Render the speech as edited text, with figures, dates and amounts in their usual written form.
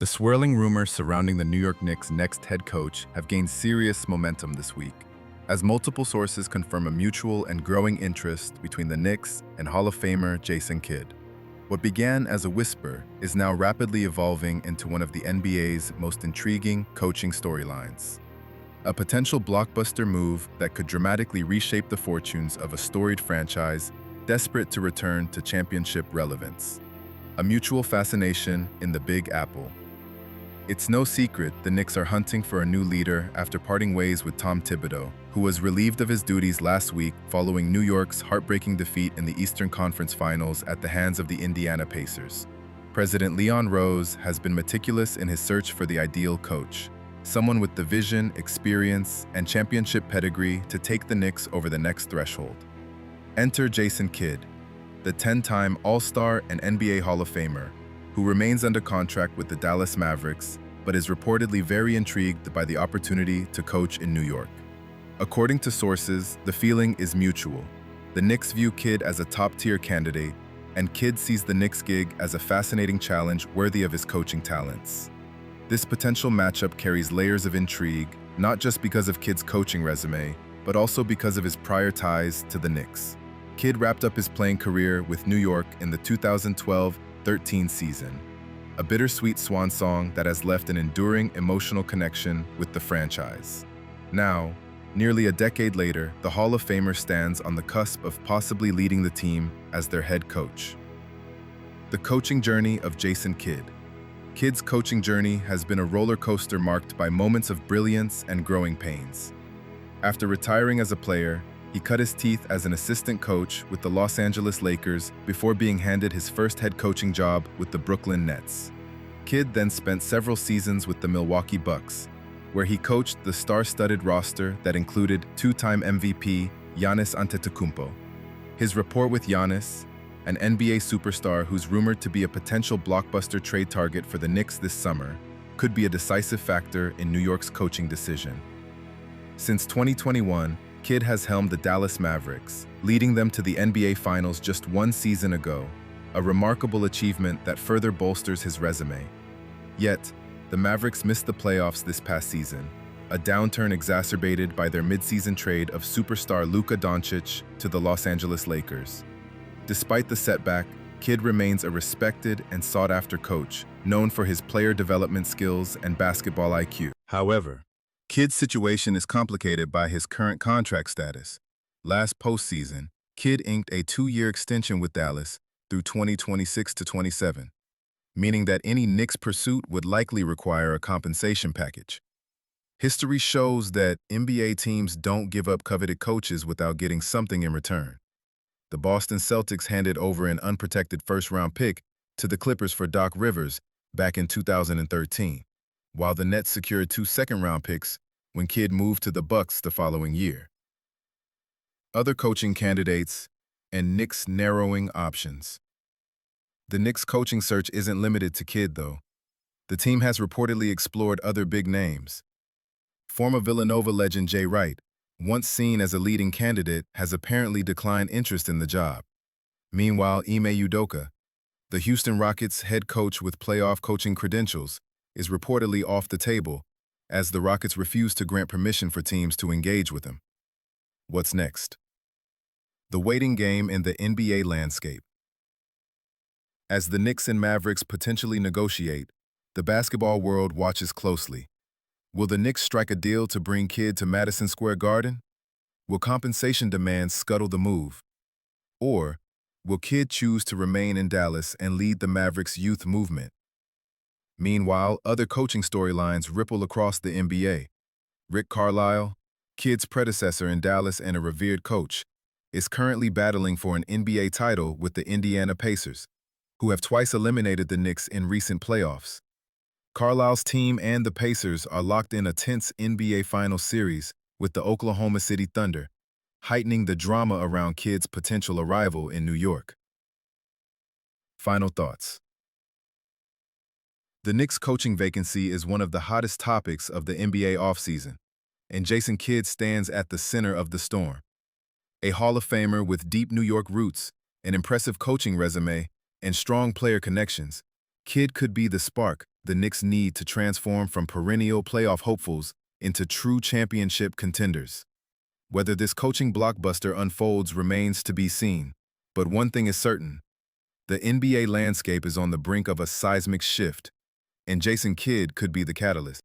The swirling rumors surrounding the New York Knicks' next head coach have gained serious momentum this week, as multiple sources confirm a mutual and growing interest between the Knicks and Hall of Famer Jason Kidd. What began as a whisper is now rapidly evolving into one of the NBA's most intriguing coaching storylines. A potential blockbuster move that could dramatically reshape the fortunes of a storied franchise desperate to return to championship relevance. A mutual fascination in the Big Apple. It's no secret the Knicks are hunting for a new leader after parting ways with Tom Thibodeau, who was relieved of his duties last week following New York's heartbreaking defeat in the Eastern Conference Finals at the hands of the Indiana Pacers. President Leon Rose has been meticulous in his search for the ideal coach, someone with the vision, experience, and championship pedigree to take the Knicks over the next threshold. Enter Jason Kidd, the 10-time All-Star and NBA Hall of Famer, who remains under contract with the Dallas Mavericks, but is reportedly very intrigued by the opportunity to coach in New York. According to sources, the feeling is mutual. The Knicks view Kidd as a top-tier candidate, and Kidd sees the Knicks gig as a fascinating challenge worthy of his coaching talents. This potential matchup carries layers of intrigue, not just because of Kidd's coaching resume, but also because of his prior ties to the Knicks. Kidd wrapped up his playing career with New York in the 2012-13 season, a bittersweet swan song that has left an enduring emotional connection with the franchise. Now, nearly a decade later, the Hall of Famer stands on the cusp of possibly leading the team as their head coach. The coaching journey of Jason Kidd. Kidd's coaching journey has been a roller coaster marked by moments of brilliance and growing pains. After retiring as a player, he cut his teeth as an assistant coach with the Los Angeles Lakers before being handed his first head coaching job with the Brooklyn Nets. Kidd then spent several seasons with the Milwaukee Bucks, where he coached the star-studded roster that included two-time MVP Giannis Antetokounmpo. His rapport with Giannis, an NBA superstar who's rumored to be a potential blockbuster trade target for the Knicks this summer, could be a decisive factor in New York's coaching decision. Since 2021, Kidd has helmed the Dallas Mavericks, leading them to the NBA Finals just one season ago, a remarkable achievement that further bolsters his resume. Yet, the Mavericks missed the playoffs this past season, a downturn exacerbated by their midseason trade of superstar Luka Doncic to the Los Angeles Lakers. Despite the setback, Kidd remains a respected and sought-after coach, known for his player development skills and basketball IQ. However, Kidd's situation is complicated by his current contract status. Last postseason, Kidd inked a 2-year extension with Dallas through 2026-27, meaning that any Knicks pursuit would likely require a compensation package. History shows that NBA teams don't give up coveted coaches without getting something in return. The Boston Celtics handed over an unprotected first-round pick to the Clippers for Doc Rivers back in 2013, while the Nets secured 2 second-round picks when Kidd moved to the Bucks the following year. Other coaching candidates and Knicks narrowing options. The Knicks coaching search isn't limited to Kidd, though. The team has reportedly explored other big names. Former Villanova legend Jay Wright, once seen as a leading candidate, has apparently declined interest in the job. Meanwhile, Ime Udoka, the Houston Rockets head coach with playoff coaching credentials, is reportedly off the table, as the Rockets refuse to grant permission for teams to engage with him. What's next? The waiting game in the NBA landscape. As the Knicks and Mavericks potentially negotiate, the basketball world watches closely. Will the Knicks strike a deal to bring Kidd to Madison Square Garden? Will compensation demands scuttle the move? Or will Kidd choose to remain in Dallas and lead the Mavericks' youth movement? Meanwhile, other coaching storylines ripple across the NBA. Rick Carlisle, Kidd's predecessor in Dallas and a revered coach, is currently battling for an NBA title with the Indiana Pacers, who have twice eliminated the Knicks in recent playoffs. Carlisle's team and the Pacers are locked in a tense NBA Finals series with the Oklahoma City Thunder, heightening the drama around Kidd's potential arrival in New York. Final thoughts. The Knicks coaching vacancy is one of the hottest topics of the NBA offseason, and Jason Kidd stands at the center of the storm. A Hall of Famer with deep New York roots, an impressive coaching resume, and strong player connections, Kidd could be the spark the Knicks need to transform from perennial playoff hopefuls into true championship contenders. Whether this coaching blockbuster unfolds remains to be seen, but one thing is certain: the NBA landscape is on the brink of a seismic shift, and Jason Kidd could be the catalyst.